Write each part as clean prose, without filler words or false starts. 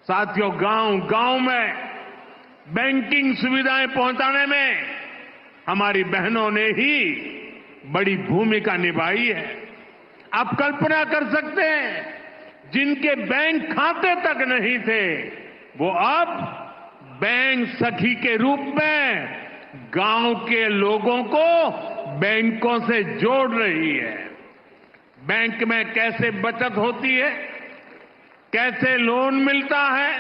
साथियों, गांव गांव में बैंकिंग सुविधाएं पहुंचाने में हमारी बहनों ने ही बड़ी भूमिका निभाई है। आप कल्पना कर सकते हैं, जिनके बैंक खाते तक नहीं थे, वो अब बैंक सखी के रूप में गांव के लोगों को बैंकों से जोड़ रही है। बैंक में कैसे बचत होती है, कैसे लोन मिलता है,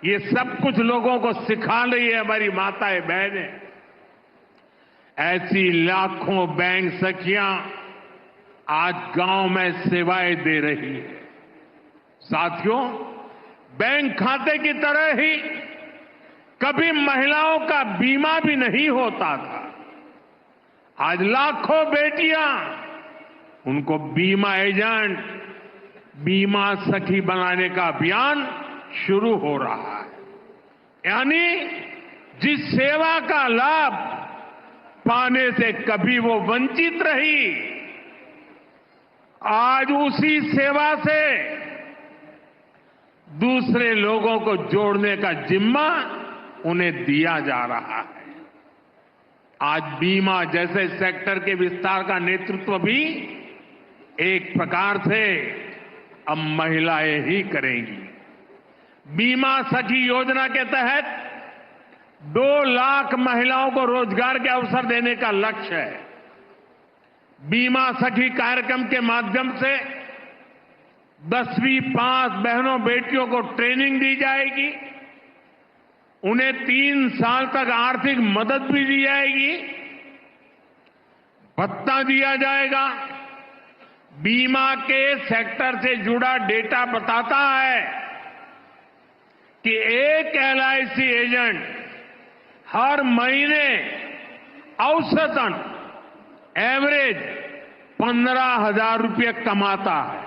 ये सब कुछ लोगों को सिखा रही है हमारी माताएं बहनें। ऐसी लाखों बैंक सखियां आज गांव में सेवाएं दे रही है। साथियों, बैंक खाते की तरह ही कभी महिलाओं का बीमा भी नहीं होता था। आज लाखों बेटियां, उनको बीमा एजेंट, बीमा सखी बनाने का अभियान शुरू हो रहा है। यानी जिस सेवा का लाभ पाने से कभी वो वंचित रही, आज उसी सेवा से दूसरे लोगों को जोड़ने का जिम्मा उन्हें दिया जा रहा है। आज बीमा जैसे सेक्टर के विस्तार का नेतृत्व भी एक प्रकार से अब महिलाएं ही करेंगी। बीमा सखी योजना के तहत 2 लाख महिलाओं को रोजगार के अवसर देने का लक्ष्य है। बीमा सखी कार्यक्रम के माध्यम से 10वीं पास बहनों बेटियों को ट्रेनिंग दी जाएगी, उन्हें 3 साल तक आर्थिक मदद भी दी जाएगी, भत्ता दिया जाएगा। बीमा के सेक्टर से जुड़ा डेटा बताता है कि एक एलआईसी एजेंट हर महीने औसतन एवरेज 15,000 रुपये कमाता है।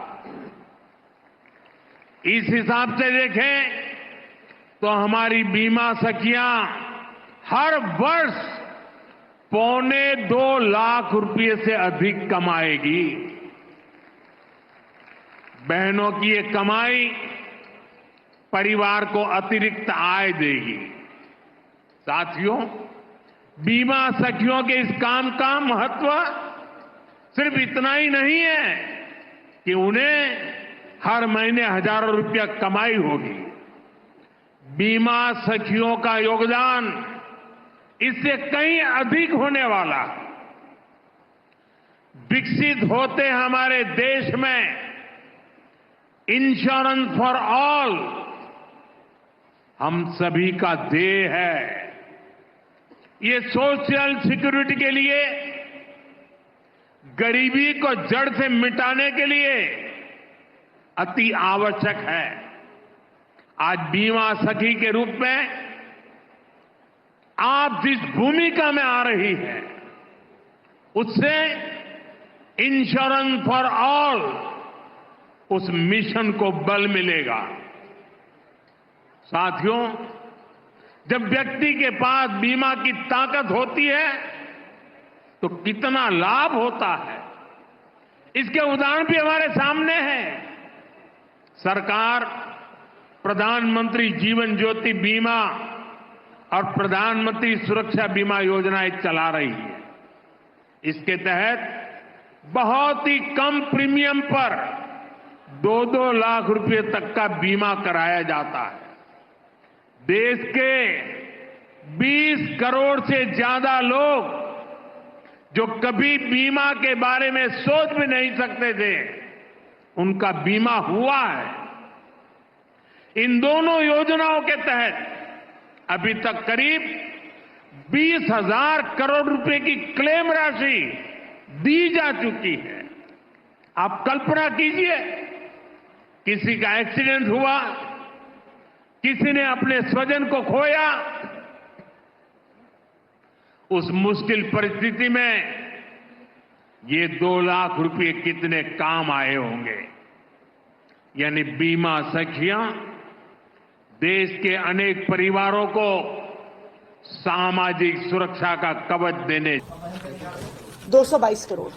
इस हिसाब से देखें तो हमारी बीमा सखियां हर वर्ष 2.25 लाख रुपये से अधिक कमाएगी। बहनों की ये कमाई परिवार को अतिरिक्त आय देगी। साथियों, बीमा सखियों के इस काम का महत्व सिर्फ इतना ही नहीं है कि उन्हें हर महीने हजारों रुपया कमाई होगी। बीमा सखियों का योगदान इससे कहीं अधिक होने वाला है। विकसित होते हमारे देश में इंश्योरेंस फॉर ऑल हम सभी का ध्येय है। ये सोशल सिक्योरिटी के लिए, गरीबी को जड़ से मिटाने के लिए अति आवश्यक है। आज बीमा सखी के रूप में आप जिस भूमिका में आ रही है, उससे इंश्योरेंस फॉर ऑल उस मिशन को बल मिलेगा। साथियों, जब व्यक्ति के पास बीमा की ताकत होती है तो कितना लाभ होता है, इसके उदाहरण भी हमारे सामने हैं। सरकार प्रधानमंत्री जीवन ज्योति बीमा और प्रधानमंत्री सुरक्षा बीमा योजनाएं चला रही है। इसके तहत बहुत ही कम प्रीमियम पर 2-2 लाख रुपए तक का बीमा कराया जाता है। देश के 20 करोड़ से ज्यादा लोग जो कभी बीमा के बारे में सोच भी नहीं सकते थे, उनका बीमा हुआ है। इन दोनों योजनाओं के तहत अभी तक करीब 20,000 करोड़ रुपए की क्लेम राशि दी जा चुकी है। आप कल्पना कीजिए, किसी का एक्सीडेंट हुआ, किसी ने अपने स्वजन को खोया, उस मुश्किल परिस्थिति में ये 2 लाख रुपए कितने काम आए होंगे। यानी बीमा सखियां देश के अनेक परिवारों को सामाजिक सुरक्षा का कवच देने। 222 करोड़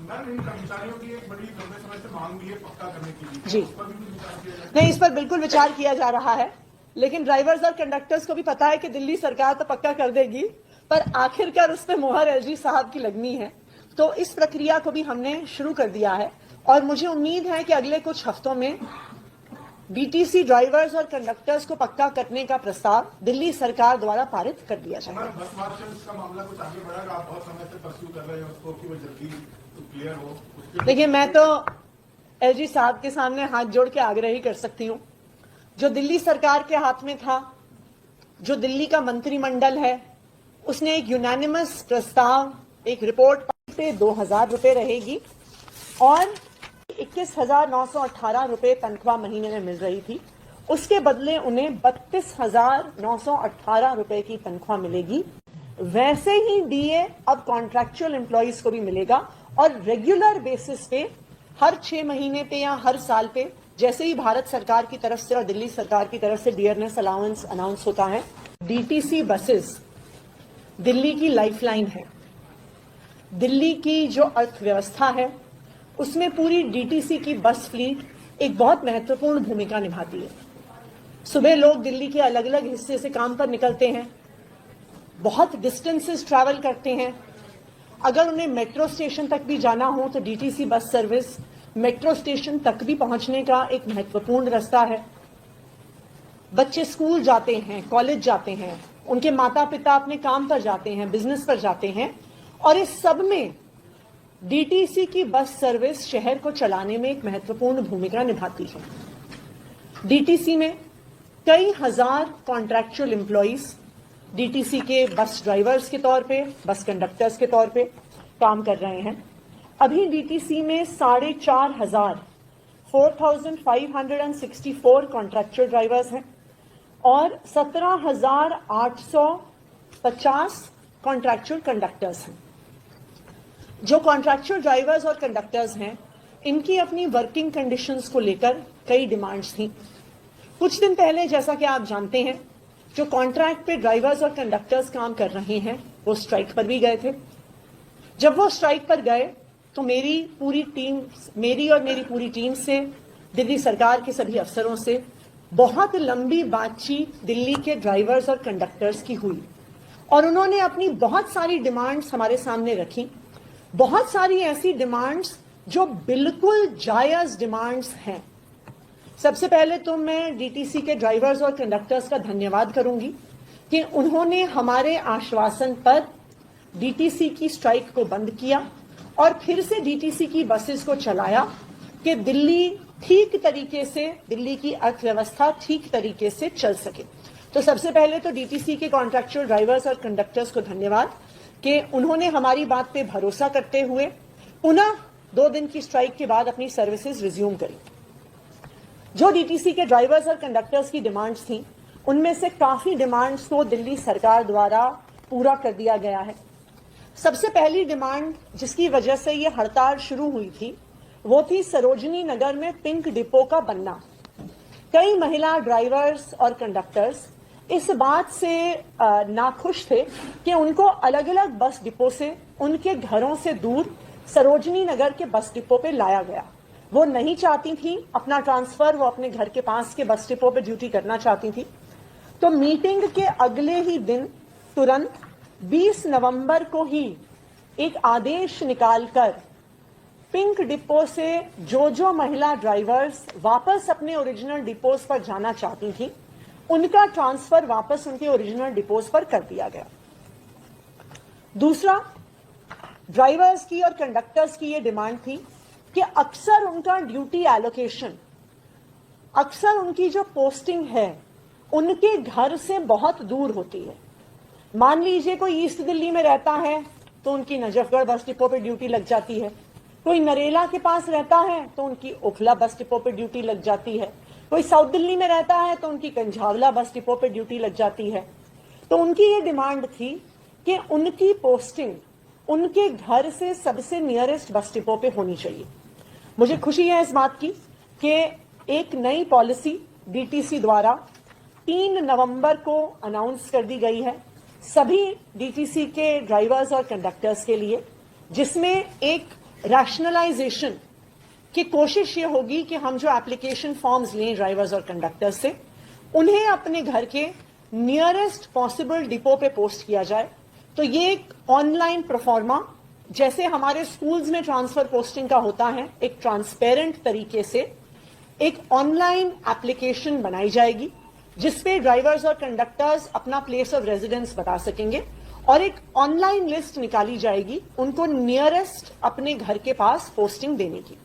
मैम, इन कर्मचारियों की एक बड़ी लंबे समय से मांग भी है पक्का करने के लिए, जी, उस पर भी विचार किया जाए? नहीं, इस पर बिल्कुल विचार किया जा रहा है, लेकिन ड्राइवर्स और कंडक्टर्स को भी पता है कि दिल्ली सरकार तो पक्का कर देगी, पर आखिरकार उस पर मुहर एलजी साहब की लगनी है। तो इस प्रक्रिया को भी हमने शुरू कर दिया है और मुझे उम्मीद है कि अगले कुछ हफ्तों में डीटीसी ड्राइवर्स और कंडक्टर्स को पक्का करने का प्रस्ताव दिल्ली सरकार द्वारा पारित कर दिया जाएगा। बस मार्शल्स का मामला कुछ आगे बढ़ेगा, आप बहुत समय से परस्यू कर रहे हैं उसको कि वो जल्दी क्लियर हो। देखिए, मैं तो एलजी साहब के सामने हाथ जोड़ के आग्रह ही कर सकती हूँ। जो दिल्ली सरकार के हाथ में था, जो दिल्ली का मंत्रिमंडल है, उसने एक यूनानिमस प्रस्ताव, एक रिपोर्ट पे 2000 रुपए रहेगी और 21,918 रुपए तनख्वाह महीने में मिल रही थी। उसके बदले उन्हें 32,918 रुपए की तनख्वाह मिलेगी। वैसे ही डीए अब कॉन्ट्रैक्चुअल एम्प्लॉइज को भी मिलेगा और रेगुलर बेसिस पे हर 6 महीने पे या हर साल पे, जैसे ही भारत सरकार की तरफ से और दिल्ली सरकार की तरफ से डियरनेस अलाउंस अनाउंस होता है। डीटीसी बसेस दिल्ली की लाइफलाइन है। दिल्ली की जो अर्थव्यवस्था है उसमें पूरी डीटीसी की बस फ्लीट एक बहुत महत्वपूर्ण भूमिका निभाती है। सुबह लोग दिल्ली के अलग अलग हिस्से से काम पर निकलते हैं, बहुत डिस्टेंसेस ट्रैवल करते हैं। अगर उन्हें मेट्रो स्टेशन तक भी जाना हो तो DTC bus service metro station तक भी पहुंचने का एक महत्वपूर्ण रास्ता है। बच्चे स्कूल जाते हैं, कॉलेज जाते हैं, उनके माता पिता अपने काम पर जाते हैं, बिजनेस पर जाते हैं और इस सब में डीटीसी की बस सर्विस शहर को चलाने में एक महत्वपूर्ण भूमिका निभाती है। डीटीसी में कई हजार कॉन्ट्रैक्चुअल एम्प्लॉइज डीटीसी के बस ड्राइवर्स के तौर पे, बस कंडक्टर्स के तौर पे काम कर रहे हैं। अभी डीटीसी में 4,500 4,564 कॉन्ट्रैक्चुअल ड्राइवर्स हैं और 17,850 कॉन्ट्रैक्चुअल कंडक्टर्स हैं। जो कॉन्ट्रैक्चुअल ड्राइवर्स और कंडक्टर्स हैं, इनकी अपनी वर्किंग कंडीशंस को लेकर कई डिमांड्स थी। कुछ दिन पहले, जैसा कि आप जानते हैं, जो कॉन्ट्रैक्ट पे ड्राइवर्स और कंडक्टर्स काम कर रहे हैं वो स्ट्राइक पर भी गए थे। जब वो स्ट्राइक पर गए तो मेरी और मेरी पूरी टीम से, दिल्ली सरकार के सभी अफसरों से बहुत लंबी बातचीत दिल्ली के ड्राइवर्स और कंडक्टर्स की हुई और उन्होंने अपनी बहुत सारी डिमांड्स हमारे सामने रखी। बहुत सारी ऐसी डिमांड्स जो बिल्कुल जायज डिमांड्स हैं। सबसे पहले तो मैं डीटीसी के ड्राइवर्स और कंडक्टर्स का धन्यवाद करूंगी कि उन्होंने हमारे आश्वासन पर डीटीसी की स्ट्राइक को बंद किया और फिर से डीटीसी की बसेस को चलाया कि दिल्ली ठीक तरीके से, दिल्ली की अर्थव्यवस्था ठीक तरीके से चल सके। तो सबसे पहले तो डीटीसी के कॉन्ट्रैक्चुअल ड्राइवर्स और कंडक्टर्स को धन्यवाद कि उन्होंने हमारी बात पे भरोसा करते हुए पुनः 2 दिन की स्ट्राइक के बाद अपनी सर्विसेज रिज्यूम करी। जो डीटीसी के ड्राइवर्स और कंडक्टर्स की डिमांड्स थी, उनमें से काफी डिमांड्स को दिल्ली सरकार द्वारा पूरा कर दिया गया है। सबसे पहली डिमांड जिसकी वजह से ये हड़ताल शुरू हुई थी वो थी सरोजनी नगर में पिंक डिपो का बनना। कई महिला ड्राइवर्स और कंडक्टर्स इस बात से नाखुश थे कि उनको अलग अलग बस डिपो से, उनके घरों से दूर सरोजनी नगर के बस डिपो पे लाया गया। वो नहीं चाहती थी अपना ट्रांसफर, वो अपने घर के पास के बस डिपो पे ड्यूटी करना चाहती थी। तो मीटिंग के अगले ही दिन तुरंत 20 नवंबर को ही एक आदेश निकालकर पिंक डिपो से जो महिला ड्राइवर्स वापस अपने ओरिजिनल डिपोज पर जाना चाहती थी, उनका ट्रांसफर वापस उनके ओरिजिनल डिपोज पर कर दिया गया। दूसरा, ड्राइवर्स की और कंडक्टर्स की यह डिमांड थी कि अक्सर उनका ड्यूटी एलोकेशन, अक्सर उनकी जो पोस्टिंग है उनके घर से बहुत दूर होती है। मान लीजिए कोई ईस्ट दिल्ली में रहता है तो उनकी नजफगढ़ बस डिपो पे ड्यूटी लग जाती है, कोई नरेला के पास रहता है तो उनकी ओखला बस डिपो पे ड्यूटी लग जाती है, कोई साउथ दिल्ली में रहता है तो उनकी कंझावला बस डिपो पे ड्यूटी लग जाती है। तो उनकी ये डिमांड थी कि उनकी पोस्टिंग उनके घर से सबसे नियरेस्ट बस डिपो पे होनी चाहिए। मुझे खुशी है इस बात की कि एक नई पॉलिसी डीटीसी द्वारा 3 नवंबर को अनाउंस कर दी गई है सभी डीटीसी के ड्राइवर्स और कंडक्टर्स के लिए, जिसमें एक रैशनलाइजेशन की कोशिश ये होगी कि हम जो एप्लीकेशन फॉर्म्स लें ड्राइवर्स और कंडक्टर्स से, उन्हें अपने घर के नियरेस्ट पॉसिबल डिपो पे पोस्ट किया जाए। तो ये एक ऑनलाइन प्रोफॉर्मा, जैसे हमारे स्कूल्स में ट्रांसफर पोस्टिंग का होता है, एक ट्रांसपेरेंट तरीके से एक ऑनलाइन एप्लीकेशन बनाई जाएगी जिसपे ड्राइवर्स और कंडक्टर्स अपना प्लेस ऑफ रेजिडेंस बता सकेंगे और एक ऑनलाइन लिस्ट निकाली जाएगी उनको नियरेस्ट अपने घर के पास पोस्टिंग देने की।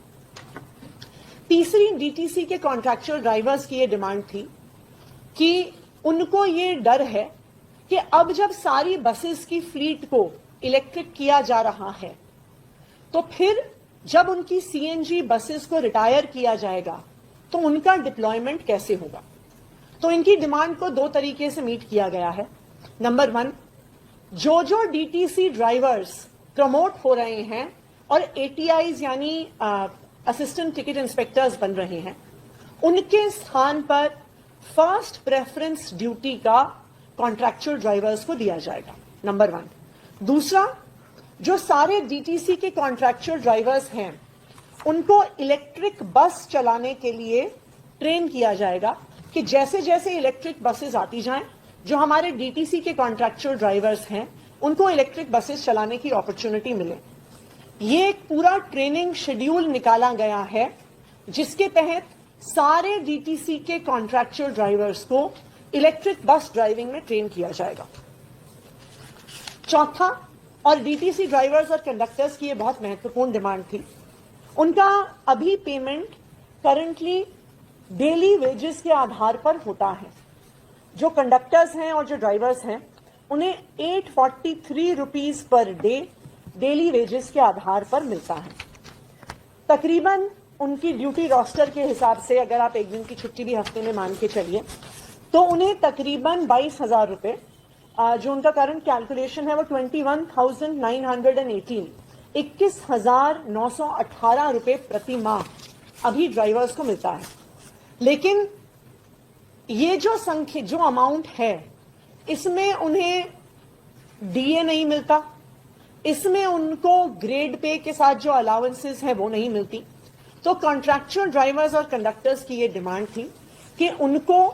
तीसरी, डीटीसी के कॉन्ट्रैक्चुअल ड्राइवर्स की ये डिमांड थी कि उनको ये डर है कि अब जब सारी बसेस की फ्लीट को इलेक्ट्रिक किया जा रहा है तो फिर जब उनकी सीएनजी बसेस को रिटायर किया जाएगा तो उनका डिप्लॉयमेंट कैसे होगा। तो इनकी डिमांड को दो तरीके से मीट किया गया है। नंबर 1, जो डीटीसी ड्राइवर्स प्रमोट हो रहे हैं और एटीआईज यानी असिस्टेंट टिकट इंस्पेक्टर्स बन रहे हैं, उनके स्थान पर फर्स्ट प्रेफरेंस ड्यूटी का कॉन्ट्रैक्चुअल ड्राइवर्स को दिया जाएगा। नंबर 1। दूसरा, जो सारे डीटीसी के कॉन्ट्रैक्चुअल ड्राइवर्स हैं उनको इलेक्ट्रिक बस चलाने के लिए ट्रेन किया जाएगा कि जैसे जैसे इलेक्ट्रिक बसेस आती जाएं, जो हमारे डीटीसी के कॉन्ट्रैक्चुअल ड्राइवर्स हैं उनको इलेक्ट्रिक बसेस चलाने की अपॉर्चुनिटी मिले। ये एक पूरा ट्रेनिंग शेड्यूल निकाला गया है जिसके तहत सारे डीटीसी के कॉन्ट्रैक्चुअल ड्राइवर्स को इलेक्ट्रिक बस ड्राइविंग में ट्रेन किया जाएगा। चौथा, और डीटीसी ड्राइवर्स और कंडक्टर्स की ये बहुत महत्वपूर्ण डिमांड थी, उनका अभी पेमेंट करंटली डेली वेजेस के आधार पर होता है। जो कंडक्टर्स हैं और जो ड्राइवर्स हैं उन्हें 843 rupees per day daily wages के आधार पर मिलता है। तकरीबन उनकी ड्यूटी रोस्टर के हिसाब से अगर आप एक दिन की छुट्टी भी हफ्ते में मान के चलिए तो उन्हें तकरीबन 22,000 रुपए, जो उनका करंट कैलकुलेशन है वो 21,918 21,918 रुपए प्रति माह अभी ड्राइवर्स को मिलता है। लेकिन ये जो अमाउंट है इसमें उन्हें डीए नहीं मिलता, इसमें उनको ग्रेड पे के साथ जो अलाउंसेस है वो नहीं मिलती। तो कॉन्ट्रैक्चुअल ड्राइवर्स और कंडक्टर्स की ये डिमांड थी कि उनको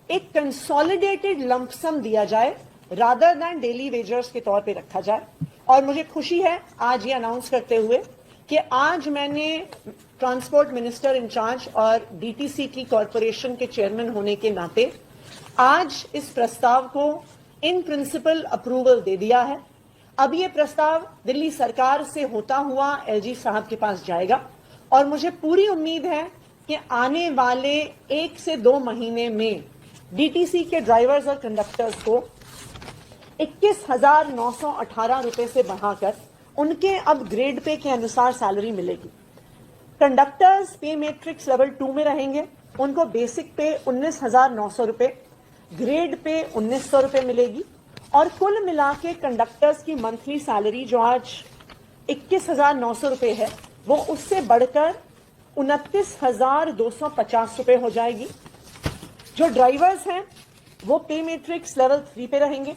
एक कंसोलिडेटेड लंप सम दिया जाए रादर दैन डेली वेजर्स के तौर पे रखा जाए। और मुझे खुशी है आज ये अनाउंस करते हुए कि आज मैंने ट्रांसपोर्ट मिनिस्टर इंचार्ज और डीटीसी की कॉरपोरेशन के चेयरमैन होने के नाते आज इस प्रस्ताव को इन प्रिंसिपल अप्रूवल दे दिया है। अब ये प्रस्ताव दिल्ली सरकार से होता हुआ एलजी साहब के पास जाएगा और मुझे पूरी उम्मीद है कि आने वाले 1 से 2 महीने में डीटीसी के ड्राइवर्स और कंडक्टर्स को 21,918 रुपए से बढ़ाकर उनके अब ग्रेड पे के अनुसार सैलरी मिलेगी। कंडक्टर्स पे मैट्रिक्स लेवल 2 में रहेंगे, उनको बेसिक पे 19,900 रुपए, ग्रेड पे 1,900 रुपए मिलेगी और कुल मिला के कंडक्टर्स की मंथली सैलरी जो आज 21,900 रुपए है वो उससे बढ़कर 29,250 रुपए हो जाएगी। जो ड्राइवर्स हैं वो पे मैट्रिक्स लेवल 3 पे रहेंगे,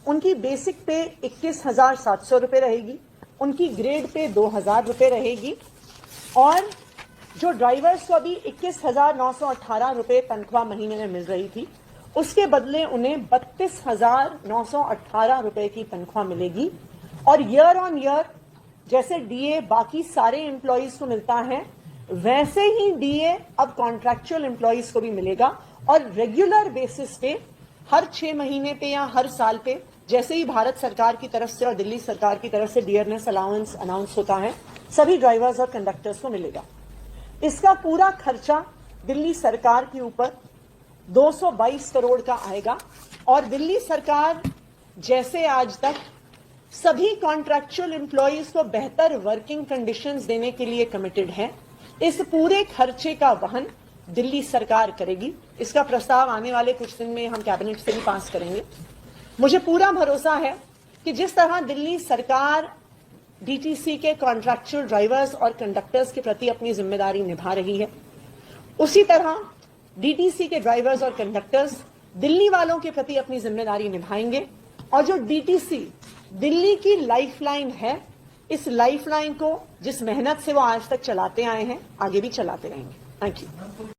उनकी बेसिक पे 21,700 रुपए रहेगी, उनकी ग्रेड पे 2,000 रुपए रहेगी और जो ड्राइवर्स को अभी 21,918 रुपए तनख्वाह महीने में मिल रही थी उसके बदले उन्हें 32,918 रुपए की तनख्वाह मिलेगी। और ईयर ऑन ईयर जैसे डीए बाकी सारे एम्प्लॉइज को मिलता है वैसे ही डीए अब कॉन्ट्रैक्चुअल एम्प्लॉइज को भी मिलेगा और रेगुलर बेसिस पे हर 6 महीने पे या हर साल पे जैसे ही भारत सरकार की तरफ से और दिल्ली सरकार की तरफ से डियरनेस अलाउंस अनाउंस होता है सभी ड्राइवर्स और कंडक्टर्स को मिलेगा। इसका पूरा खर्चा दिल्ली सरकार के ऊपर 222 करोड़ का आएगा और दिल्ली सरकार जैसे आज तक सभी कॉन्ट्रैक्चुअल एम्प्लॉइज को बेहतर वर्किंग कंडीशंस देने के लिए कमिटेड है, इस पूरे खर्चे का वहन दिल्ली सरकार करेगी। इसका प्रस्ताव आने वाले कुछ दिन में हम कैबिनेट से भी पास करेंगे। मुझे पूरा भरोसा है कि जिस तरह दिल्ली सरकार डीटीसी के कॉन्ट्रैक्चुअल ड्राइवर्स और कंडक्टर्स के प्रति अपनी जिम्मेदारी निभा रही है, उसी तरह डीटीसी के ड्राइवर्स और कंडक्टर्स दिल्ली वालों के प्रति अपनी जिम्मेदारी निभाएंगे। और जो डीटीसी दिल्ली की लाइफलाइन है इस लाइफलाइन को जिस मेहनत से वो आज तक चलाते आए हैं आगे भी चलाते रहेंगे। Thank you.